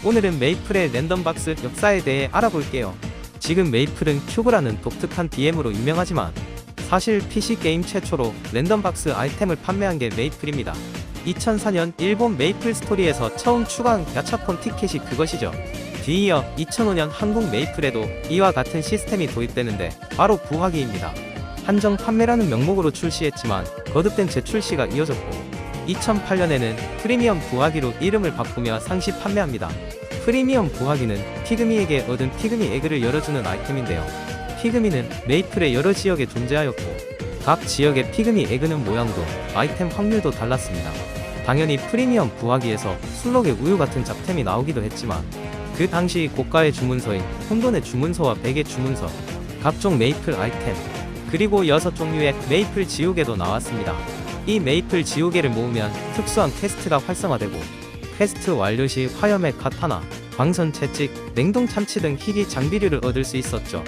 오늘은 메이플의 랜덤박스 역사에 대해 알아볼게요. 지금 메이플은 큐브라는 독특한 DM으로 유명하지만 사실 PC게임 최초로 랜덤박스 아이템을 판매한 게 메이플입니다. 2004년 일본 메이플 스토리에서 처음 추가한 가차폰 티켓이 그것이죠. 뒤이어 2005년 한국 메이플에도 이와 같은 시스템이 도입되는데 바로 부화기입니다. 한정 판매라는 명목으로 출시했지만 거듭된 재출시가 이어졌고 2008년에는 프리미엄 부화기로 이름을 바꾸며 상시 판매합니다. 프리미엄 부화기는 피그미에게 얻은 피그미 에그를 열어주는 아이템인데요. 피그미는 메이플의 여러 지역에 존재하였고 각 지역의 피그미 에그는 모양도 아이템 확률도 달랐습니다. 당연히 프리미엄 부화기에서 술록의 우유 같은 잡템이 나오기도 했지만 그 당시 고가의 주문서인 혼돈의 주문서와 백의 주문서, 각종 메이플 아이템, 그리고 6종류의 메이플 지우개도 나왔습니다. 이 메이플 지우개를 모으면 특수한 퀘스트가 활성화되고 퀘스트 완료 시 화염의 카타나, 광선 채찍, 냉동 참치 등 희귀 장비류를 얻을 수 있었죠.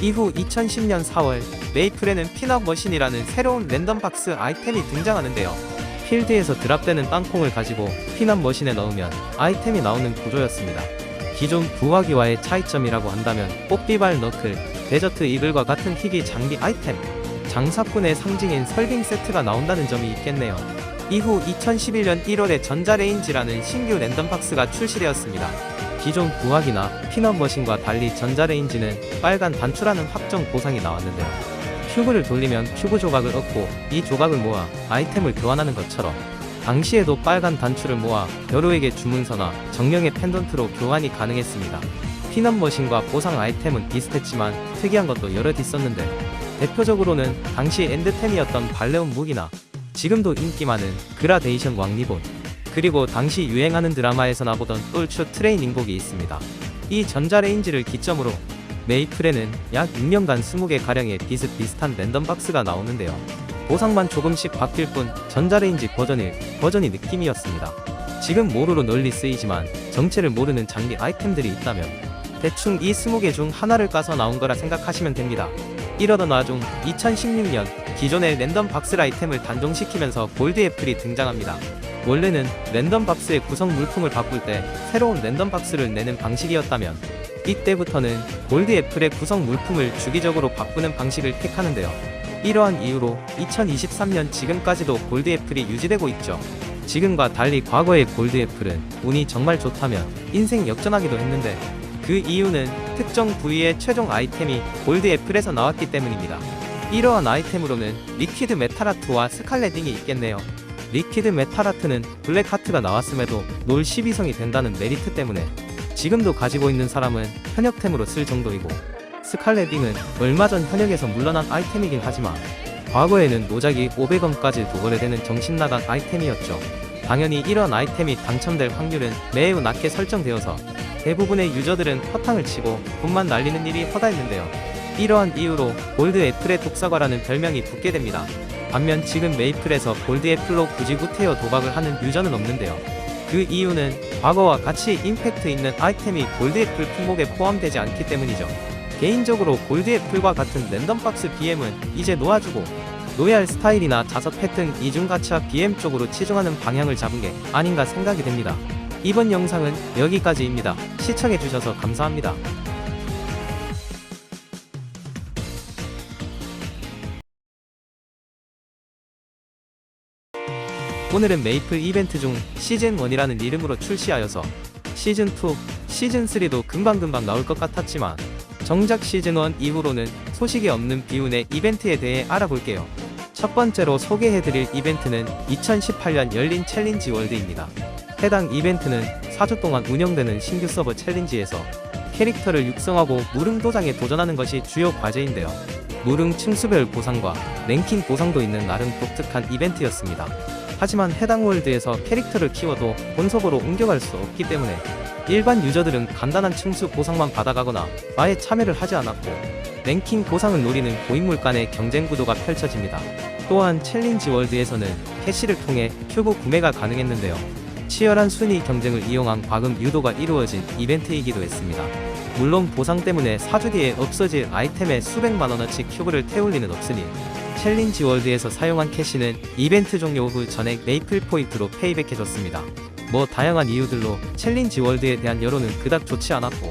이후 2010년 4월 메이플에는 핀업 머신이라는 새로운 랜덤박스 아이템이 등장하는데요. 필드에서 드랍되는 땅콩을 가지고 핀업 머신에 넣으면 아이템이 나오는 구조였습니다. 기존 부화기와의 차이점이라고 한다면 꽃비발 너클, 데저트 이글과 같은 희귀 장비 아이템, 장사꾼의 상징인 설빙 세트가 나온다는 점이 있겠네요. 이후 2011년 1월에 전자레인지라는 신규 랜덤박스가 출시되었습니다. 기존 부화기나 핀업 머신과 달리 전자레인지는 빨간 단추라는 확정 보상이 나왔는데요. 큐브를 돌리면 큐브 조각을 얻고 이 조각을 모아 아이템을 교환하는 것처럼 당시에도 빨간 단추를 모아 벼루에게 주문서나 정령의 펜던트로 교환이 가능했습니다. 핀업 머신과 보상 아이템은 비슷했지만 특이한 것도 여럿 있었는데 대표적으로는 당시 엔드템이었던 발레온 무기나 지금도 인기 많은 그라데이션 왕리본, 그리고 당시 유행하는 드라마에서 나보던 똘추 트레이닝복이 있습니다. 이 전자레인지를 기점으로 메이플에는 약 6년간 20개 가량의 비슷비슷한 랜덤박스가 나오는데요. 보상만 조금씩 바뀔 뿐 전자레인지 버전이 느낌이었습니다. 지금 모루로 널리 쓰이지만 정체를 모르는 장비 아이템들이 있다면 대충 이 20개 중 하나를 까서 나온 거라 생각하시면 됩니다. 이러던 와중 2016년 기존의 랜덤박스 아이템을 단종시키면서 골드 애플이 등장합니다. 원래는 랜덤박스의 구성 물품을 바꿀 때 새로운 랜덤박스를 내는 방식이었다면 이때부터는 골드 애플의 구성 물품을 주기적으로 바꾸는 방식을 택하는데요. 이러한 이유로 2023년 지금까지도 골드 애플이 유지되고 있죠. 지금과 달리 과거의 골드 애플은 운이 정말 좋다면 인생 역전하기도 했는데 그 이유는 특정 부위의 최종 아이템이 골드 애플에서 나왔기 때문입니다. 이러한 아이템으로는 리퀴드 메탈하트와 스칼렛 잉이 있겠네요. 리퀴드 메탈하트는 블랙하트가 나왔음에도 놀 12성이 된다는 메리트 때문에 지금도 가지고 있는 사람은 현역템으로 쓸 정도이고, 스칼렛 잉은 얼마 전 현역에서 물러난 아이템이긴 하지만 과거에는 노작이 500원까지도 거래되는 정신나간 아이템이었죠. 당연히 이런 아이템이 당첨될 확률은 매우 낮게 설정되어서 대부분의 유저들은 허탕을 치고 돈만 날리는 일이 허다했는데요. 이러한 이유로 골드 애플의 독사과라는 별명이 붙게 됩니다. 반면 지금 메이플에서 골드 애플로 굳이 구태여 도박을 하는 유저는 없는데요. 그 이유는 과거와 같이 임팩트 있는 아이템이 골드 애플 품목에 포함되지 않기 때문이죠. 개인적으로 골드 애플과 같은 랜덤박스 BM은 이제 놓아주고 로얄 스타일이나 자석 패턴 이중 가차 BM 쪽으로 치중하는 방향을 잡은 게 아닌가 생각이 됩니다. 이번 영상은 여기까지입니다. 시청해주셔서 감사합니다. 오늘은 메이플 이벤트 중 시즌1이라는 이름으로 출시하여서 시즌2, 시즌3도 금방금방 나올 것 같았지만 정작 시즌1 이후로는 소식이 없는 비운의 이벤트에 대해 알아볼게요. 첫 번째로 소개해드릴 이벤트는 2018년 열린 챌린지 월드입니다. 해당 이벤트는 4주 동안 운영되는 신규 서버 챌린지에서 캐릭터를 육성하고 무릉 도장에 도전하는 것이 주요 과제인데요. 무릉 층수별 보상과 랭킹 보상도 있는 나름 독특한 이벤트였습니다. 하지만 해당 월드에서 캐릭터를 키워도 본섭으로 옮겨갈 수 없기 때문에 일반 유저들은 간단한 층수 보상만 받아가거나 아예 참여를 하지 않았고 랭킹 보상을 노리는 고인물 간의 경쟁 구도가 펼쳐집니다. 또한 챌린지 월드에서는 캐시를 통해 큐브 구매가 가능했는데요. 치열한 순위 경쟁을 이용한 과금 유도가 이루어진 이벤트이기도 했습니다. 물론 보상 때문에 4주 뒤에 없어질 아이템에 수백만원어치 큐브를 태울 리는 없으니 챌린지 월드에서 사용한 캐시는 이벤트 종료 후 전액 메이플 포인트로 페이백해줬습니다. 다양한 이유들로 챌린지 월드에 대한 여론은 그닥 좋지 않았고,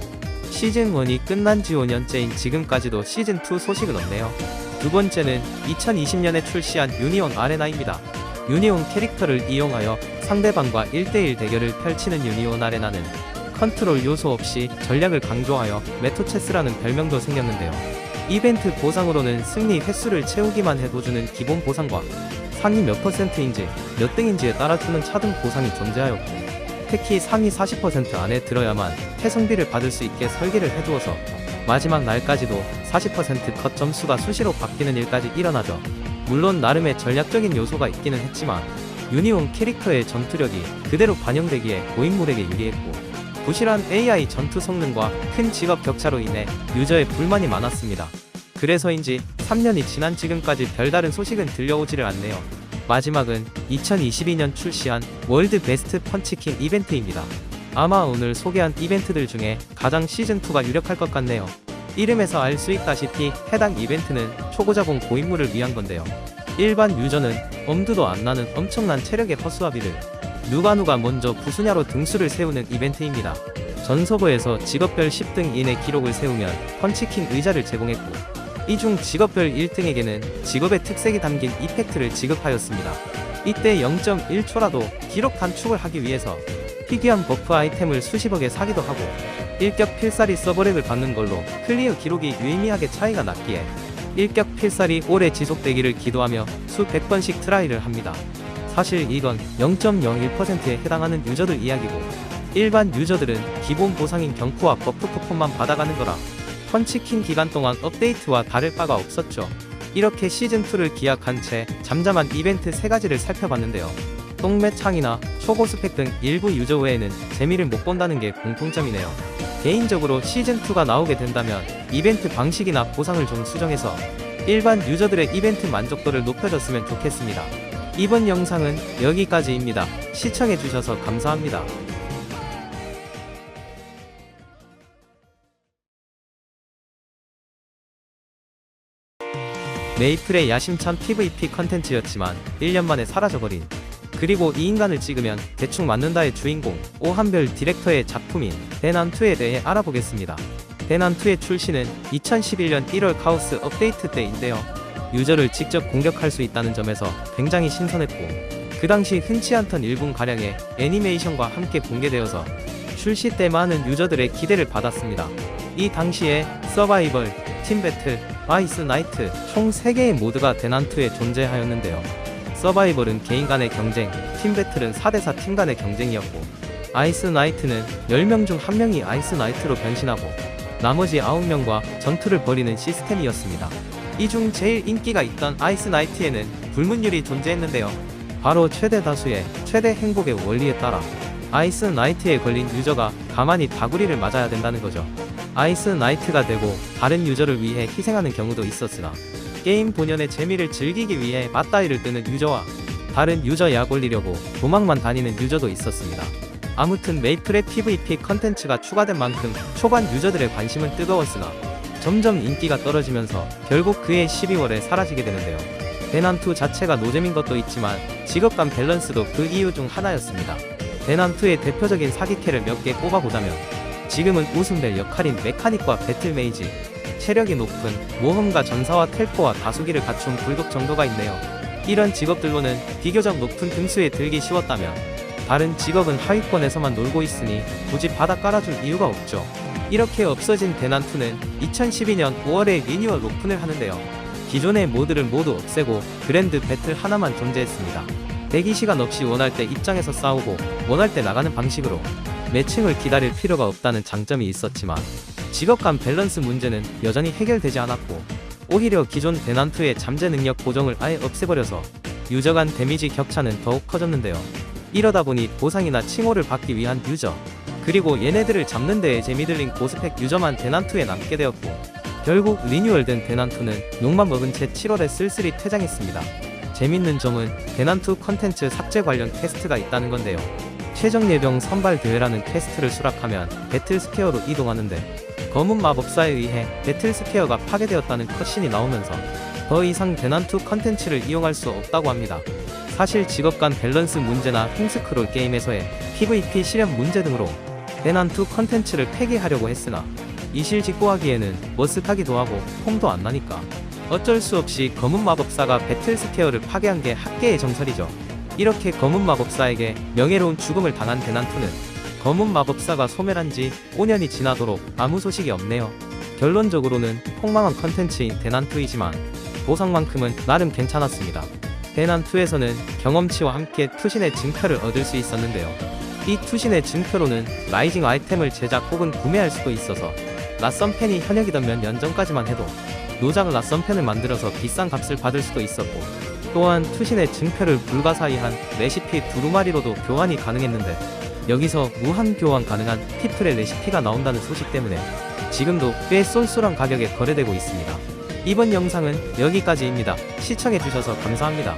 시즌1이 끝난 지 5년째인 지금까지도 시즌2 소식은 없네요. 두 번째는 2020년에 출시한 유니온 아레나입니다. 유니온 캐릭터를 이용하여 상대방과 1대1 대결을 펼치는 유니온 아레나는 컨트롤 요소 없이 전략을 강조하여 메토체스라는 별명도 생겼는데요. 이벤트 보상으로는 승리 횟수를 채우기만 해도 주는 기본 보상과 상위 몇 %인지 몇 등인지에 따라 주는 차등 보상이 존재하였고, 특히 상위 40% 안에 들어야만 태성비를 받을 수 있게 설계를 해두어서 마지막 날까지도 40% 컷 점수가 수시로 바뀌는 일까지 일어나죠. 물론 나름의 전략적인 요소가 있기는 했지만 유니온 캐릭터의 전투력이 그대로 반영되기에 고인물에게 유리했고, 부실한 AI 전투 성능과 큰 직업 격차로 인해 유저의 불만이 많았습니다. 그래서인지 3년이 지난 지금까지 별다른 소식은 들려오지를 않네요. 마지막은 2022년 출시한 월드 베스트 펀치킹 이벤트입니다. 아마 오늘 소개한 이벤트들 중에 가장 시즌2가 유력할 것 같네요. 이름에서 알 수 있다시피 해당 이벤트는 초보자공 고인물을 위한 건데요. 일반 유저는 엄두도 안 나는 엄청난 체력의 허수아비를 누가 먼저 부수냐로 등수를 세우는 이벤트입니다. 전 서버에서 직업별 10등 이내 기록을 세우면 펀치킹 의자를 제공했고, 이 중 직업별 1등에게는 직업의 특색이 담긴 이펙트를 지급하였습니다. 이때 0.1초라도 기록 단축을 하기 위해서 희귀한 버프 아이템을 수십억에 사기도 하고, 일격 필살이 서버렉을 받는 걸로 클리어 기록이 유의미하게 차이가 났기에 일격 필살이 오래 지속되기를 기도하며 수백 번씩 트라이를 합니다. 사실 이건 0.01%에 해당하는 유저들 이야기고, 일반 유저들은 기본 보상인 경쿠와 버프 쿠폰만 받아가는 거라 펀치킹 기간 동안 업데이트와 다를 바가 없었죠. 이렇게 시즌2를 기약한 채 잠잠한 이벤트 3가지를 살펴봤는데요. 똥매창이나 초고 스펙 등 일부 유저 외에는 재미를 못 본다는 게 공통점이네요. 개인적으로 시즌2가 나오게 된다면 이벤트 방식이나 보상을 좀 수정해서 일반 유저들의 이벤트 만족도를 높여줬으면 좋겠습니다. 이번 영상은 여기까지입니다. 시청해주셔서 감사합니다. 메이플의 야심찬 PVP 컨텐츠였지만 1년 만에 사라져버린, 그리고 이 인간을 찍으면 대충 맞는다의 주인공 오한별 디렉터의 작품인 대난2에 대해 알아보겠습니다. 대난2의 출시는 2011년 1월 카오스 업데이트 때인데요. 유저를 직접 공격할 수 있다는 점에서 굉장히 신선했고, 그 당시 흔치 않던 1분가량의 애니메이션과 함께 공개되어서 출시 때 많은 유저들의 기대를 받았습니다. 이 당시에 서바이벌, 팀배틀, 아이스 나이트 총 3개의 모드가 대난2에 존재하였는데요. 서바이벌은 개인 간의 경쟁, 팀배틀은 4대4 팀 간의 경쟁이었고, 아이스 나이트는 10명 중 1명이 아이스 나이트로 변신하고 나머지 9명과 전투를 벌이는 시스템이었습니다. 이 중 제일 인기가 있던 아이스 나이트에는 불문율이 존재했는데요. 바로 최대 다수의 최대 행복의 원리에 따라 아이스 나이트에 걸린 유저가 가만히 다구리를 맞아야 된다는 거죠. 아이스 나이트가 되고 다른 유저를 위해 희생하는 경우도 있었으나, 게임 본연의 재미를 즐기기 위해 맞다이를 뜨는 유저와 다른 유저 약 올리려고 도망만 다니는 유저도 있었습니다. 아무튼 메이플의 PVP 컨텐츠가 추가된 만큼 초반 유저들의 관심은 뜨거웠으나 점점 인기가 떨어지면서 결국 그해 12월에 사라지게 되는데요. 대난2 자체가 노잼인 것도 있지만 직업 간 밸런스도 그 이유 중 하나였습니다. 대난2의 대표적인 사기캐를 몇 개 꼽아보자면, 지금은 웃음벨 역할인 메카닉과 배틀 메이지, 체력이 높은 모험가 전사와 텔포와 다수기를 갖춘 불독 정도가 있네요. 이런 직업들로는 비교적 높은 등수에 들기 쉬웠다면 다른 직업은 하위권에서만 놀고 있으니 굳이 바닥 깔아줄 이유가 없죠. 이렇게 없어진 대난2는 2012년 5월에 리뉴얼 오픈을 하는데요. 기존의 모드를 모두 없애고 그랜드 배틀 하나만 존재했습니다. 대기시간 없이 원할 때 입장에서 싸우고 원할 때 나가는 방식으로 매칭을 기다릴 필요가 없다는 장점이 있었지만, 직업 간 밸런스 문제는 여전히 해결되지 않았고, 오히려 기존 대난2의 잠재 능력 고정을 아예 없애버려서 유저 간 데미지 격차는 더욱 커졌는데요. 이러다 보니 보상이나 칭호를 받기 위한 유저, 그리고 얘네들을 잡는 데에 재미 들린 고스펙 유저만 대난2에 남게 되었고, 결국 리뉴얼된 대난2는 욕만 먹은 채 7월에 쓸쓸히 퇴장했습니다. 재밌는 점은 대난2 컨텐츠 삭제 관련 퀘스트가 있다는 건데요. 최종 예병 선발 대회라는 퀘스트를 수락하면 배틀 스퀘어로 이동하는데, 검은 마법사에 의해 배틀 스퀘어가 파괴되었다는 컷신이 나오면서 더 이상 대난2 컨텐츠를 이용할 수 없다고 합니다. 사실 직업 간 밸런스 문제나 홈스크롤 게임에서의 PVP 실현 문제 등으로 대난투 컨텐츠를 폐기하려고 했으나 이실직고하기에는 머쓱하기도 하고 폼도 안 나니까 어쩔 수 없이 검은 마법사가 배틀스퀘어를 파괴한 게 학계의 정설이죠. 이렇게 검은 마법사에게 명예로운 죽음을 당한 대난투는 검은 마법사가 소멸한 지 5년이 지나도록 아무 소식이 없네요. 결론적으로는 폭망한 컨텐츠인 대난투이지만 보상만큼은 나름 괜찮았습니다. 대난투에서는 경험치와 함께 투신의 증표를 얻을 수 있었는데요. 이 투신의 증표로는 라이징 아이템을 제작 혹은 구매할 수도 있어서 낯선 펜이 현역이던 몇 년 전까지만 해도 노작 낯선 펜을 만들어서 비싼 값을 받을 수도 있었고, 또한 투신의 증표를 불가사의한 레시피 두루마리로도 교환이 가능했는데 여기서 무한 교환 가능한 피플의 레시피가 나온다는 소식 때문에 지금도 꽤 쏠쏠한 가격에 거래되고 있습니다. 이번 영상은 여기까지입니다. 시청해주셔서 감사합니다.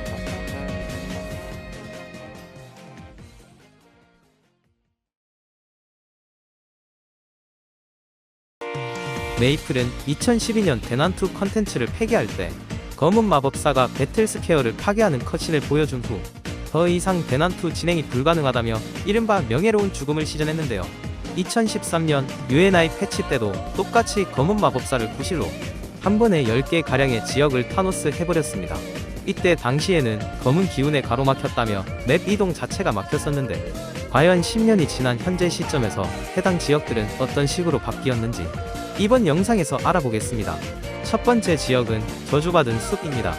메이플은 2012년 대난투 컨텐츠를 폐기할 때 검은 마법사가 배틀스퀘어를 파괴하는 컷신을 보여준 후 더 이상 대난투 진행이 불가능하다며 이른바 명예로운 죽음을 시전했는데요. 2013년 UNI 패치 때도 똑같이 검은 마법사를 구실로 한 번에 10개 가량의 지역을 타노스 해버렸습니다. 이때 당시에는 검은 기운에 가로막혔다며 맵 이동 자체가 막혔었는데 과연 10년이 지난 현재 시점에서 해당 지역들은 어떤 식으로 바뀌었는지 이번 영상에서 알아보겠습니다. 첫 번째 지역은 저주받은 숲입니다.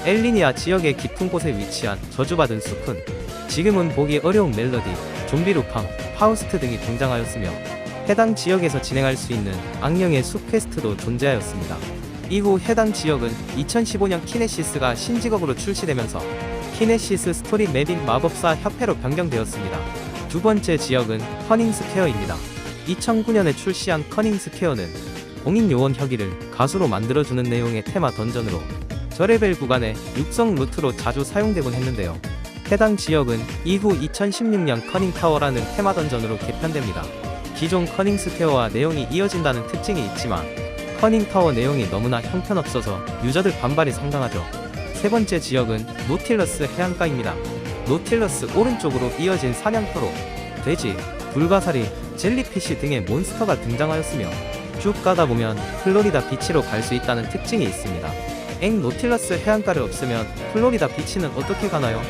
엘리니아 지역의 깊은 곳에 위치한 저주받은 숲은 지금은 보기 어려운 멜로디, 좀비 루팡, 파우스트 등이 등장하였으며 해당 지역에서 진행할 수 있는 악령의 숲 퀘스트도 존재하였습니다. 이후 해당 지역은 2015년 키네시스가 신직업으로 출시되면서 키네시스 스토리 맵인 마법사 협회로 변경되었습니다. 두 번째 지역은 커닝 스퀘어입니다. 2009년에 출시한 커닝 스퀘어는 공인 요원 혁이를 가수로 만들어주는 내용의 테마 던전으로 저레벨 구간의 육성 루트로 자주 사용되곤 했는데요. 해당 지역은 이후 2016년 커닝 타워라는 테마 던전으로 개편됩니다. 기존 커닝 스퀘어와 내용이 이어진다는 특징이 있지만 커닝 타워 내용이 너무나 형편없어서 유저들 반발이 상당하죠. 세 번째 지역은 노틸러스 해안가입니다. 노틸러스 오른쪽으로 이어진 사냥터로 돼지, 불가사리, 젤리피쉬 등의 몬스터가 등장하였으며 쭉 가다보면 플로리다 비치로 갈 수 있다는 특징이 있습니다. 노틸러스 해안가를 없애면 플로리다 비치는 어떻게 가나요?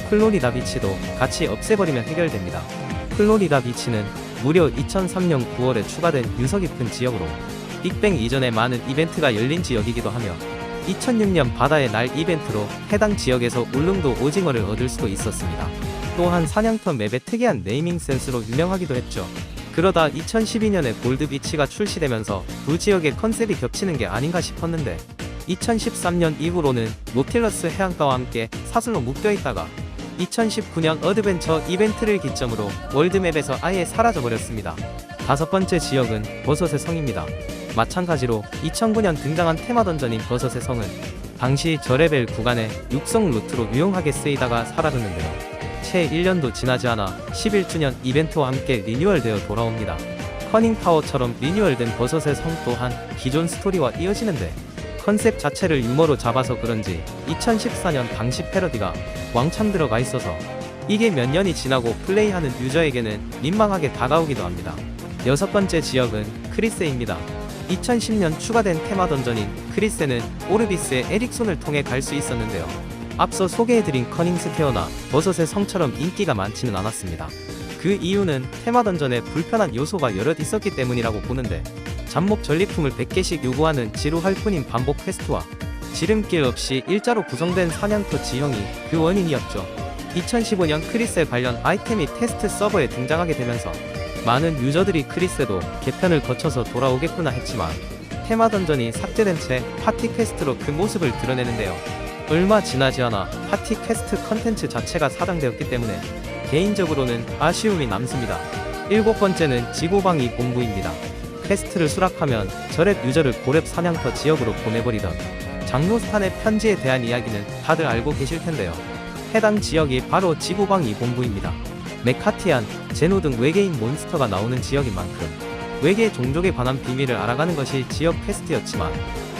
플로리다 비치도 같이 없애버리면 해결됩니다. 플로리다 비치는 무려 2003년 9월에 추가된 유서 깊은 지역으로 빅뱅 이전에 많은 이벤트가 열린 지역이기도 하며 2006년 바다의 날 이벤트로 해당 지역에서 울릉도 오징어를 얻을 수도 있었습니다. 또한 사냥터 맵의 특이한 네이밍 센스로 유명하기도 했죠. 그러다 2012년에 골드비치가 출시되면서 두 지역의 컨셉이 겹치는 게 아닌가 싶었는데 2013년 이후로는 노틸러스 해안가와 함께 사슬로 묶여있다가 2019년 어드벤처 이벤트를 기점으로 월드맵에서 아예 사라져버렸습니다. 다섯 번째 지역은 버섯의 성입니다. 마찬가지로 2009년 등장한 테마 던전인 버섯의 성은 당시 저레벨 구간의 육성 루트로 유용하게 쓰이다가 사라졌는데요. 채 1년도 지나지 않아 11주년 이벤트와 함께 리뉴얼되어 돌아옵니다. 커닝 타워처럼 리뉴얼된 버섯의 성 또한 기존 스토리와 이어지는데 컨셉 자체를 유머로 잡아서 그런지 2014년 당시 패러디가 왕창 들어가 있어서 이게 몇 년이 지나고 플레이하는 유저에게는 민망하게 다가오기도 합니다. 여섯 번째 지역은 크리세입니다. 2010년 추가된 테마 던전인 크리세는 오르비스의 에릭손을 통해 갈 수 있었는데요. 앞서 소개해드린 커닝 스퀘어나 버섯의 성처럼 인기가 많지는 않았습니다. 그 이유는 테마 던전에 불편한 요소가 여럿 있었기 때문이라고 보는데 잡목 전리품을 100개씩 요구하는 지루할 뿐인 반복 퀘스트와 지름길 없이 일자로 구성된 사냥터 지형이 그 원인이었죠. 2015년 크리세 관련 아이템이 테스트 서버에 등장하게 되면서 많은 유저들이 크리세도 개편을 거쳐서 돌아오겠구나 했지만 테마 던전이 삭제된 채 파티 퀘스트로 그 모습을 드러내는데요. 얼마 지나지 않아 파티 퀘스트 컨텐츠 자체가 사장되었기 때문에 개인적으로는 아쉬움이 남습니다. 일곱 번째는 지구방위 본부입니다. 퀘스트를 수락하면 저랩 유저를 고랩 사냥터 지역으로 보내버리던 장로스탄의 편지에 대한 이야기는 다들 알고 계실 텐데요. 해당 지역이 바로 지구방위 본부입니다. 메카티안, 제노 등 외계인 몬스터가 나오는 지역인 만큼 외계 종족에 관한 비밀을 알아가는 것이 지역 퀘스트였지만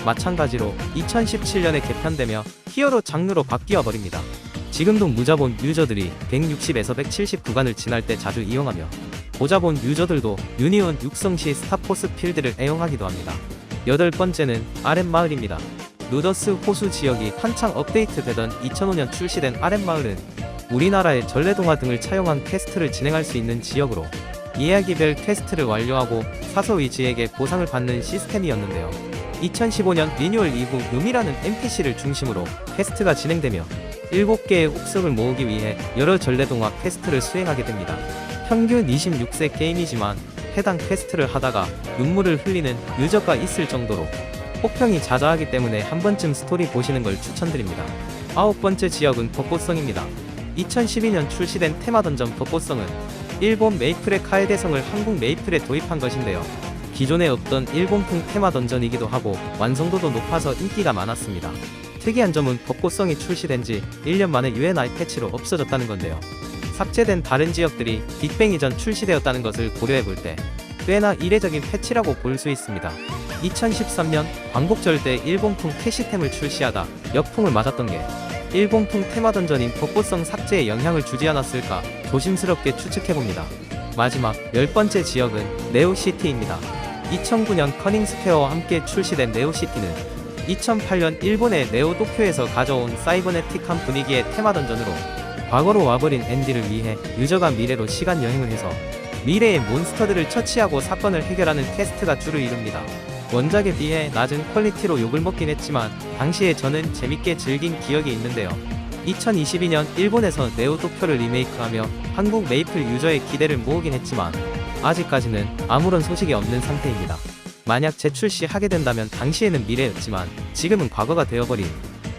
마찬가지로 2017년에 개편되며 히어로 장르로 바뀌어 버립니다. 지금도 무자본 유저들이 160에서 170 구간을 지날 때 자주 이용하며 고자본 유저들도 유니온 육성 시 스타포스 필드를 애용하기도 합니다. 여덟 번째는 아랫마을입니다. 루더스 호수 지역이 한창 업데이트되던 2005년 출시된 아랫마을은 우리나라의 전래동화 등을 차용한 퀘스트를 진행할 수 있는 지역으로 이야기별 퀘스트를 완료하고 사서 위지에게 보상을 받는 시스템이었는데요. 2015년 리뉴얼 이후 룸이라는 NPC를 중심으로 퀘스트가 진행되며 7개의 옥석을 모으기 위해 여러 전래동화 퀘스트를 수행하게 됩니다. 평균 26세 게임이지만 해당 퀘스트를 하다가 눈물을 흘리는 유저가 있을 정도로 혹평이 자자하기 때문에 한 번쯤 스토리 보시는 걸 추천드립니다. 아홉 번째 지역은 벚꽃성입니다. 2012년 출시된 테마던전 벚꽃성은 일본 메이플의 카에데성을 한국 메이플에 도입한 것인데요. 기존에 없던 일본풍 테마던전이기도 하고 완성도도 높아서 인기가 많았습니다. 특이한 점은 벚꽃성이 출시된 지 1년 만에 UNI 패치로 없어졌다는 건데요. 삭제된 다른 지역들이 빅뱅 이전 출시되었다는 것을 고려해볼 때 꽤나 이례적인 패치라고 볼 수 있습니다. 2013년 광복절 때 일본풍 캐시템을 출시하다 역풍을 맞았던 게 일본풍 테마던전인 벚꽃성 삭제에 영향을 주지 않았을까 조심스럽게 추측해봅니다. 마지막 10번째 지역은 네오시티입니다. 2009년 커닝스퀘어와 함께 출시된 네오시티는 2008년 일본의 네오도쿄에서 가져온 사이버네틱한 분위기의 테마던전으로 과거로 와버린 앤디를 위해 유저가 미래로 시간 여행을 해서 미래의 몬스터들을 처치하고 사건을 해결하는 퀘스트가 주를 이룹니다. 원작에 비해 낮은 퀄리티로 욕을 먹긴 했지만 당시에 저는 재밌게 즐긴 기억이 있는데요. 2022년 일본에서 네오도쿄를 리메이크하며 한국 메이플 유저의 기대를 모으긴 했지만 아직까지는 아무런 소식이 없는 상태입니다. 만약 재출시하게 된다면 당시에는 미래였지만 지금은 과거가 되어버린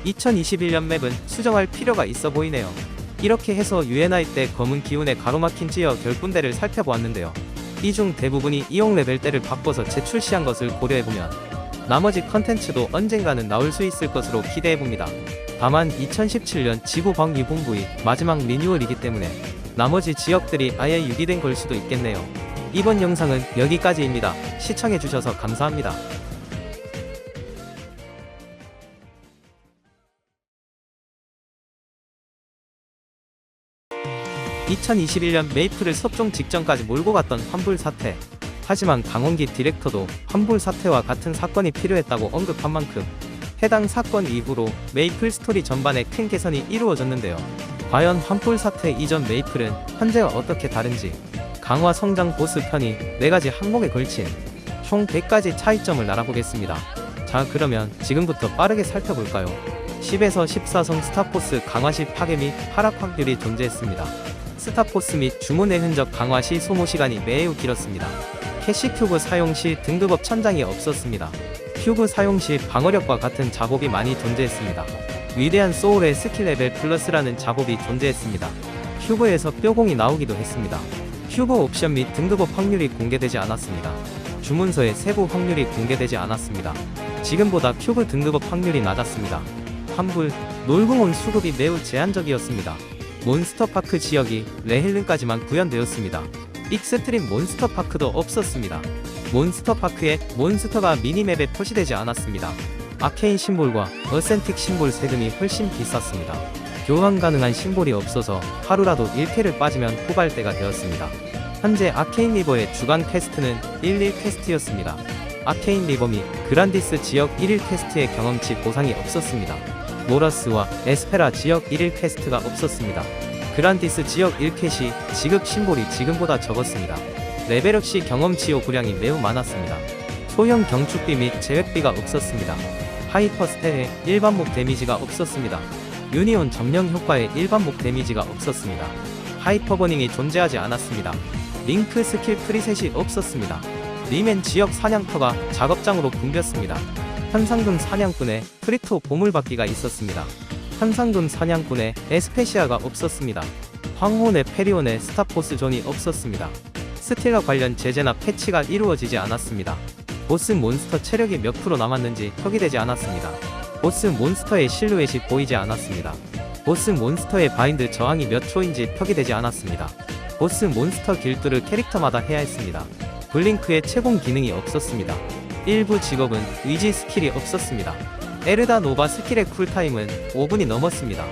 2021년 맵은 수정할 필요가 있어 보이네요. 이렇게 해서 UNI 때 검은 기운에 가로막힌 지역 10군데를 살펴보았는데요. 이 중 대부분이 이용 레벨대를 바꿔서 재출시한 것을 고려해보면 나머지 컨텐츠도 언젠가는 나올 수 있을 것으로 기대해봅니다. 다만 2017년 지구 광기본부의 마지막 리뉴얼이기 때문에 나머지 지역들이 아예 유기된 걸 수도 있겠네요. 이번 영상은 여기까지입니다. 시청해주셔서 감사합니다. 2021년 메이플을 섭종 직전까지 몰고 갔던 환불 사태. 하지만 강원기 디렉터도 환불 사태와 같은 사건이 필요했다고 언급한 만큼 해당 사건 이후로 메이플 스토리 전반에 큰 개선이 이루어졌는데요. 과연 환불 사태 이전 메이플은 현재와 어떻게 다른지, 강화 성장 보스 편이 4가지 항목에 걸친 총 100가지 차이점을 알아보겠습니다. 자, 그러면 지금부터 빠르게 살펴볼까요? 10에서 14성 스타포스 강화 시 파괴 및 하락 확률이 존재했습니다. 스타포스 및 주문의 흔적 강화 시 소모 시간이 매우 길었습니다. 캐시 큐브 사용 시 등급업 천장이 없었습니다. 큐브 사용 시 방어력과 같은 작업이 많이 존재했습니다. 위대한 소울의 스킬 레벨 플러스라는 작업이 존재했습니다. 큐브에서 뼈공이 나오기도 했습니다. 큐브 옵션 및 등급업 확률이 공개되지 않았습니다. 주문서의 세부 확률이 공개되지 않았습니다. 지금보다 큐브 등급업 확률이 낮았습니다. 환불, 놀궁온 수급이 매우 제한적이었습니다. 몬스터파크 지역이 레헬른까지만 구현되었습니다. 익스트림 몬스터파크도 없었습니다. 몬스터파크에 몬스터가 미니맵에 표시되지 않았습니다. 아케인 심볼과 어센틱 심볼 세금이 훨씬 비쌌습니다. 교환 가능한 심볼이 없어서 하루라도 1회를 빠지면 후발대가 되었습니다. 현재 아케인 리버의 주간 퀘스트는 1일 퀘스트였습니다. 아케인 리버 및 그란디스 지역 1일 퀘스트의 경험치 보상이 없었습니다. 모라스와 에스페라 지역 1일 퀘스트가 없었습니다. 그란디스 지역 1퀘시 지급 심볼이 지금보다 적었습니다. 레벨업 시 경험치 요구량이 매우 많았습니다. 소형 경축비 및 제획비가 없었습니다. 하이퍼 스텔의 일반목 데미지가 없었습니다. 유니온 점령 효과의 일반목 데미지가 없었습니다. 하이퍼 버닝이 존재하지 않았습니다. 링크 스킬 프리셋이 없었습니다. 리맨 지역 사냥터가 작업장으로 붐볐습니다. 현상금 사냥꾼의 프리토 보물받기가 있었습니다. 현상금 사냥꾼의 에스페시아가 없었습니다. 황혼의 페리온의 스타포스 존이 없었습니다. 스틸과 관련 제재나 패치가 이루어지지 않았습니다. 보스 몬스터 체력이 몇 프로 남았는지 표기되지 않았습니다. 보스 몬스터의 실루엣이 보이지 않았습니다. 보스 몬스터의 바인드 저항이 몇 초인지 표기되지 않았습니다. 보스 몬스터 길드를 캐릭터마다 해야 했습니다. 블링크의 채공 기능이 없었습니다. 일부 직업은 의지 스킬이 없었습니다. 에르다 노바 스킬의 쿨타임은 5분이 넘었습니다.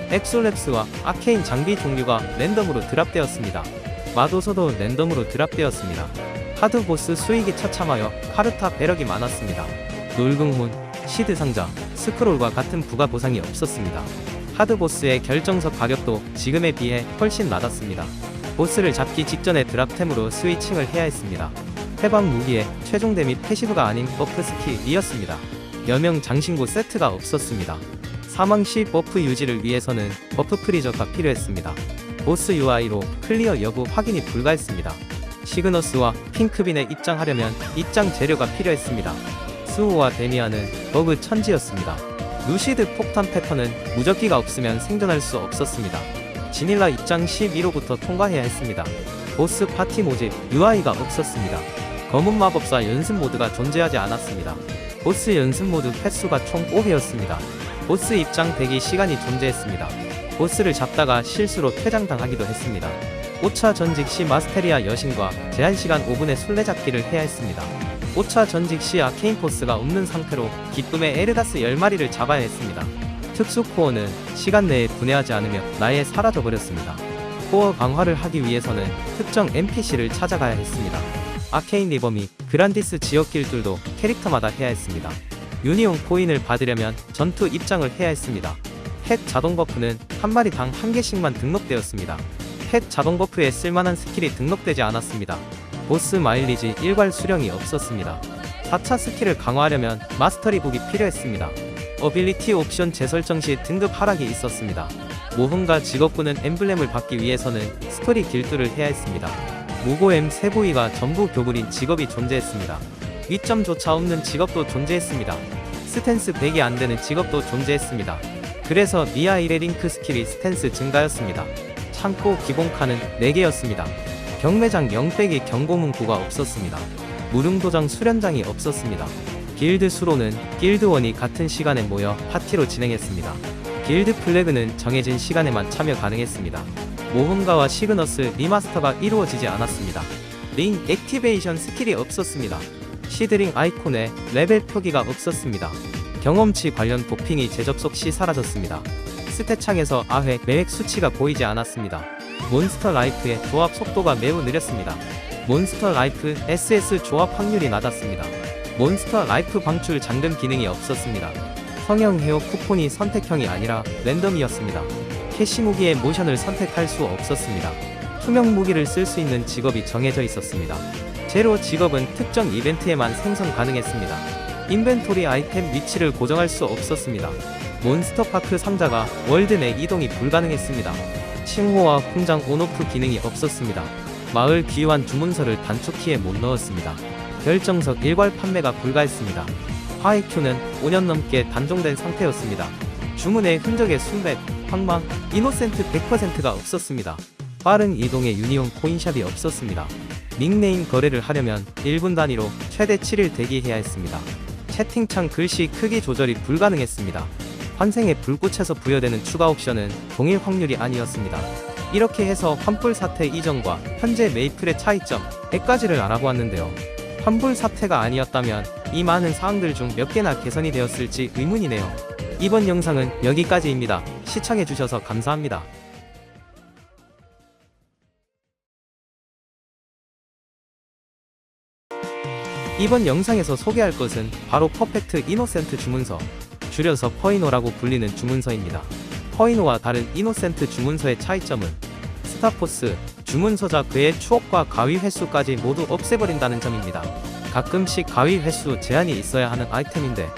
엑솔랩스와 아케인 장비 종류가 랜덤으로 드랍되었습니다. 마도서도 랜덤으로 드랍되었습니다. 하드 보스 수익이 처참하여 카르타 배럭이 많았습니다. 놀궁문, 시드 상자, 스크롤과 같은 부가 보상이 없었습니다. 하드 보스의 결정석 가격도 지금에 비해 훨씬 낮았습니다. 보스를 잡기 직전에 드랍템으로 스위칭을 해야 했습니다. 해방 무기에 최종 데밋 패시브가 아닌 버프 스킬이었습니다. 여명 장신구 세트가 없었습니다. 사망 시 버프 유지를 위해서는 버프 프리저가 필요했습니다. 보스 UI로 클리어 여부 확인이 불가했습니다. 시그너스와 핑크빈에 입장하려면 입장 재료가 필요했습니다. 수호와 데미안은 버그 천지였습니다. 루시드 폭탄 패턴은 무적기가 없으면 생존할 수 없었습니다. 지닐라 입장 11호부터 통과해야 했습니다. 보스 파티 모집 UI가 없었습니다. 검은 마법사 연습 모드가 존재하지 않았습니다. 보스 연습 모드 횟수가 총 5회였습니다. 보스 입장 대기 시간이 존재했습니다. 보스를 잡다가 실수로 퇴장당하기도 했습니다. 5차 전직 시 마스테리아 여신과 제한시간 5분의 술래잡기를 해야 했습니다. 5차 전직 시 아케인 포스가 없는 상태로 기쁨의 에르다스 10마리를 잡아야 했습니다. 특수 코어는 시간 내에 분해하지 않으며 나에 사라져버렸습니다. 코어 강화를 하기 위해서는 특정 NPC를 찾아가야 했습니다. 아케인 리버 및 그란디스 지역 길들도 캐릭터마다 해야 했습니다. 유니온 코인을 받으려면 전투 입장을 해야 했습니다. 펫 자동 버프는 한 마리당 한 개씩만 등록되었습니다. 펫 자동 버프에 쓸만한 스킬이 등록되지 않았습니다. 보스 마일리지 일괄 수령이 없었습니다. 4차 스킬을 강화하려면 마스터리 북이 필요했습니다. 어빌리티 옵션 재설정 시 등급 하락이 있었습니다. 모험가 직업군은 엠블렘을 받기 위해서는 스토리 길들을 해야 했습니다. 무고엠 세부위가 전부 교불인 직업이 존재했습니다. 위점조차 없는 직업도 존재했습니다. 스탠스 100이 안되는 직업도 존재했습니다. 그래서 미아일의 링크 스킬이 스탠스 증가였습니다. 창고 기본칸은 4개였습니다. 경매장 0빼기 경고문구가 없었습니다. 무릉도장 수련장이 없었습니다. 길드 수로는 길드원이 같은 시간에 모여 파티로 진행했습니다. 길드 플래그는 정해진 시간에만 참여 가능했습니다. 모험가와 시그너스 리마스터가 이루어지지 않았습니다. 링 액티베이션 스킬이 없었습니다. 시드링 아이콘에 레벨 표기가 없었습니다. 경험치 관련 도핑이 재접속 시 사라졌습니다. 스탯창에서 아회 매획 수치가 보이지 않았습니다. 몬스터 라이프의 조합 속도가 매우 느렸습니다. 몬스터 라이프 SS 조합 확률이 낮았습니다. 몬스터 라이프 방출 잠금 기능이 없었습니다. 성형 헤어 쿠폰이 선택형이 아니라 랜덤이었습니다. 캐시 무기의 모션을 선택할 수 없었습니다. 투명 무기를 쓸 수 있는 직업이 정해져 있었습니다. 제로 직업은 특정 이벤트에만 생성 가능했습니다. 인벤토리 아이템 위치를 고정할 수 없었습니다. 몬스터파크 상자가 월드 내 이동이 불가능했습니다. 칭호와 공장 온오프 기능이 없었습니다. 마을 귀환 주문서를 단축키에 못 넣었습니다. 결정석 일괄 판매가 불가했습니다. 하이큐는 5년 넘게 단종된 상태였습니다. 주문의 흔적의 순백, 황망, 이노센트 100%가 없었습니다. 빠른 이동의 유니온 코인샵이 없었습니다. 닉네임 거래를 하려면 1분 단위로 최대 7일 대기해야 했습니다. 채팅창 글씨 크기 조절이 불가능했습니다. 환생의 불꽃에서 부여되는 추가 옵션은 동일 확률이 아니었습니다. 이렇게 해서 환불 사태 이전과 현재 메이플의 차이점 100가지를 알아보았는데요. 환불 사태가 아니었다면 이 많은 사항들 중 몇 개나 개선이 되었을지 의문이네요. 이번 영상은 여기까지입니다. 시청해주셔서 감사합니다. 이번 영상에서 소개할 것은 바로 퍼펙트 이노센트 주문서, 줄여서 퍼이노라고 불리는 주문서입니다. 퍼이노와 다른 이노센트 주문서의 차이점은 스타포스, 주문서자 그의 추억과 가위 횟수까지 모두 없애버린다는 점입니다. 가끔씩 가위 횟수 제한이 있어야 하는 아이템인데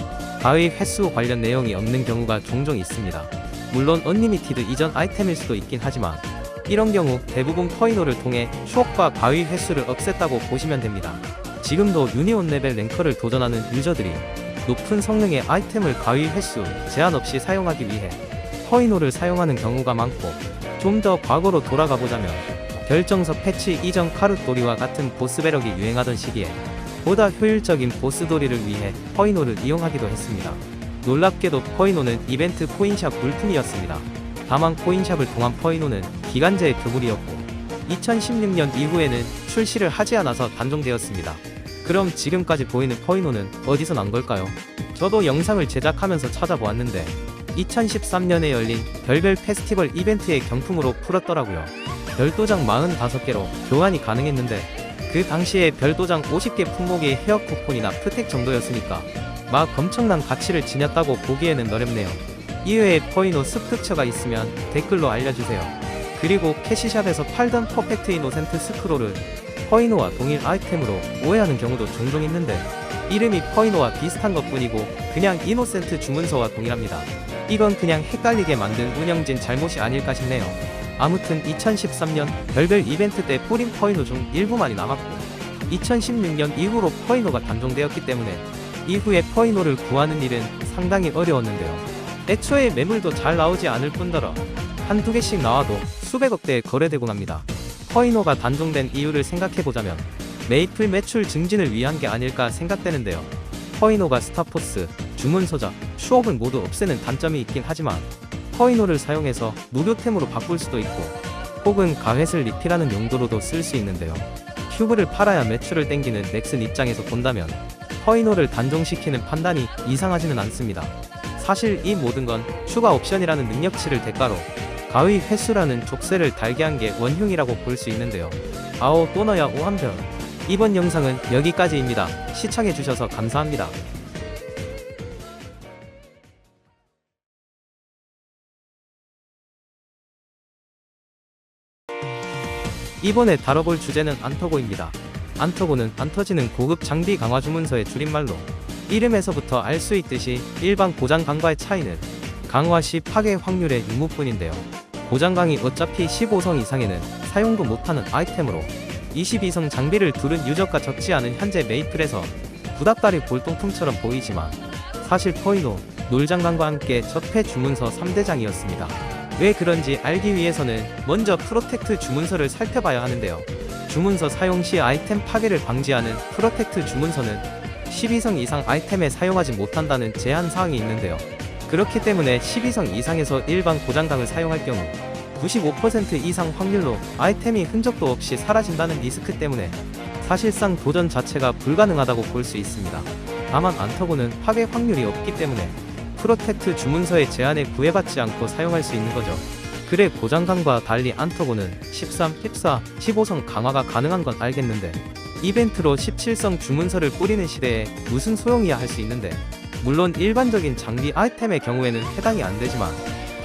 가위 횟수 관련 내용이 없는 경우가 종종 있습니다. 물론 언리미티드 이전 아이템일 수도 있긴 하지만 이런 경우 대부분 퍼이노를 통해 추억과 가위 횟수를 없앴다고 보시면 됩니다. 지금도 유니온 레벨 랭커를 도전하는 유저들이 높은 성능의 아이템을 가위 횟수 제한 없이 사용하기 위해 퍼이노를 사용하는 경우가 많고, 좀 더 과거로 돌아가보자면 결정석 패치 이전 카르도리와 같은 보스 배럭이 유행하던 시기에 보다 효율적인 보스 도리를 위해 퍼이노를 이용하기도 했습니다. 놀랍게도 퍼이노는 이벤트 코인샵 물품이었습니다. 다만 코인샵을 통한 퍼이노는 기간제의 교물이었고 2016년 이후에는 출시를 하지 않아서 단종되었습니다. 그럼 지금까지 보이는 퍼이노는 어디서 난 걸까요? 저도 영상을 제작하면서 찾아보았는데 2013년에 열린 별별 페스티벌 이벤트의 경품으로 풀었더라고요. 별도장 45개로 교환이 가능했는데 그 당시에 별도장 50개 품목이 헤어 쿠폰이나 프텍 정도였으니까 막 엄청난 가치를 지녔다고 보기에는 어렵네요. 이외에 포이노 습득처가 있으면 댓글로 알려주세요. 그리고 캐시샵에서 팔던 퍼펙트 이노센트 스크롤을 포이노와 동일 아이템으로 오해하는 경우도 종종 있는데 이름이 포이노와 비슷한 것 뿐이고 그냥 이노센트 주문서와 동일합니다. 이건 그냥 헷갈리게 만든 운영진 잘못이 아닐까 싶네요. 아무튼 2013년 별별 이벤트 때 뿌린 포이노 중 일부만이 남았고 2016년 이후로 포이노가 단종되었기 때문에 이후에 포이노를 구하는 일은 상당히 어려웠는데요. 애초에 매물도 잘 나오지 않을 뿐더러 한두 개씩 나와도 수백억 대에 거래되곤 합니다. 포이노가 단종된 이유를 생각해보자면 메이플 매출 증진을 위한 게 아닐까 생각되는데요. 포이노가 스타포스, 주문서적, 추억을 모두 없애는 단점이 있긴 하지만 포이노를 사용해서 무료템으로 바꿀 수도 있고 혹은 가젯을 리필하는 용도로도 쓸 수 있는데요. 큐브를 팔아야 매출을 땡기는 넥슨 입장에서 본다면 포이노를 단종시키는 판단이 이상하지는 않습니다. 사실 이 모든 건 추가 옵션이라는 능력치를 대가로 가위 횟수라는 족쇄를 달게 한 게 원흉이라고 볼 수 있는데요. 아오 또 너야 오한별. 이번 영상은 여기까지입니다. 시청해주셔서 감사합니다. 이번에 다뤄볼 주제는 안터고입니다. 안터고는 안 터지는 고급 장비 강화 주문서의 줄임말로 이름에서부터 알 수 있듯이 일반 고장 강과의 차이는 강화 시 파괴 확률의 유무뿐인데요. 고장강이 어차피 15성 이상에는 사용도 못하는 아이템으로 22성 장비를 두른 유저가 적지 않은 현재 메이플에서 구닥다리 볼통품처럼 보이지만 사실 포이노, 놀장강과 함께 적폐 주문서 3대장이었습니다. 왜 그런지 알기 위해서는 먼저 프로텍트 주문서를 살펴봐야 하는데요. 주문서 사용 시 아이템 파괴를 방지하는 프로텍트 주문서는 12성 이상 아이템에 사용하지 못한다는 제한사항이 있는데요. 그렇기 때문에 12성 이상에서 일반 고장강을 사용할 경우 95% 이상 확률로 아이템이 흔적도 없이 사라진다는 리스크 때문에 사실상 도전 자체가 불가능하다고 볼 수 있습니다. 다만 안터고는 파괴 확률이 없기 때문에 프로텍트 주문서의 제한에 구애받지 않고 사용할 수 있는 거죠. 그래 고장강과 달리 안터고는 13, 14, 15성 강화가 가능한 건 알겠는데 이벤트로 17성 주문서를 뿌리는 시대에 무슨 소용이야 할 수 있는데 물론 일반적인 장비 아이템의 경우에는 해당이 안 되지만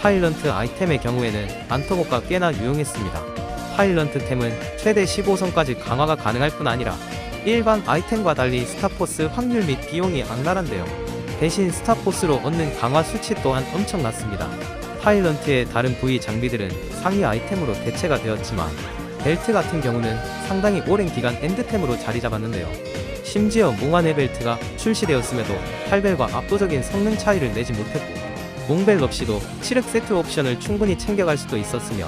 파일런트 아이템의 경우에는 안터고가 꽤나 유용했습니다. 파일런트 템은 최대 15성까지 강화가 가능할 뿐 아니라 일반 아이템과 달리 스타포스 확률 및 비용이 악랄한데요. 대신 스타포스로 얻는 강화 수치 또한 엄청 낮습니다. 파일런트의 다른 부위 장비들은 상위 아이템으로 대체가 되었지만 벨트 같은 경우는 상당히 오랜 기간 엔드템으로 자리 잡았는데요. 심지어 몽환의 벨트가 출시되었음에도 8벨과 압도적인 성능 차이를 내지 못했고 몽벨 없이도 7흑 세트 옵션을 충분히 챙겨갈 수도 있었으며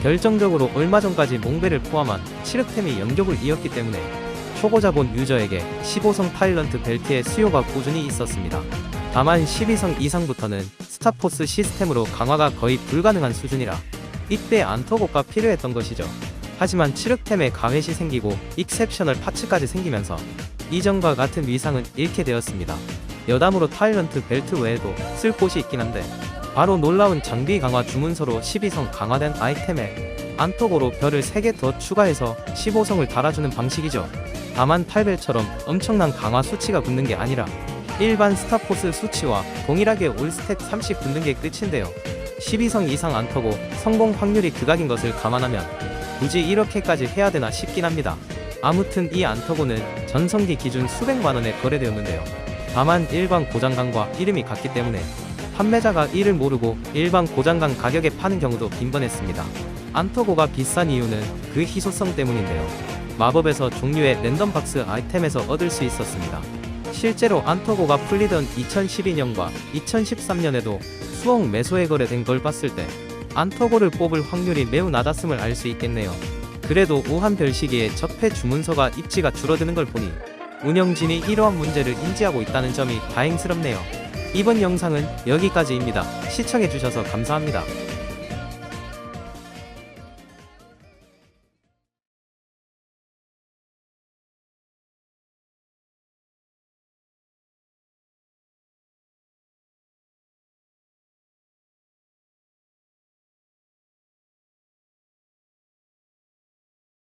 결정적으로 얼마 전까지 몽벨을 포함한 7흑템이 영격을 이었기 때문에 초보자본 유저에게 15성 파일런트 벨트의 수요가 꾸준히 있었습니다. 다만 12성 이상부터는 스타포스 시스템으로 강화가 거의 불가능한 수준이라 이때 안터고가 필요했던 것이죠. 하지만 7흑템에 가젯이 생기고 익셉셔널 파츠까지 생기면서 이전과 같은 위상은 잃게 되었습니다. 여담으로 파일런트 벨트 외에도 쓸 곳이 있긴 한데 바로 놀라운 장비 강화 주문서로 12성 강화된 아이템에 안터고로 별을 3개 더 추가해서 15성을 달아주는 방식이죠. 다만 8벨처럼 엄청난 강화 수치가 붙는 게 아니라 일반 스타포스 수치와 동일하게 올스탯 30 붙는 게 끝인데요. 12성 이상 안터고 성공 확률이 극악인 것을 감안하면 굳이 이렇게까지 해야 되나 싶긴 합니다. 아무튼 이 안터고는 전성기 기준 수백만원에 거래되었는데요. 다만 일반 고장강과 이름이 같기 때문에 판매자가 이를 모르고 일반 고장강 가격에 파는 경우도 빈번했습니다. 안터고가 비싼 이유는 그 희소성 때문인데요. 마법에서 종류의 랜덤박스 아이템에서 얻을 수 있었습니다. 실제로 안터고가 풀리던 2012년과 2013년에도 수억 매소에 거래된 걸 봤을 때 안터고를 뽑을 확률이 매우 낮았음을 알 수 있겠네요. 그래도 우한별 시기에 적폐 주문서가 입지가 줄어드는 걸 보니 운영진이 이러한 문제를 인지하고 있다는 점이 다행스럽네요. 이번 영상은 여기까지입니다. 시청해주셔서 감사합니다.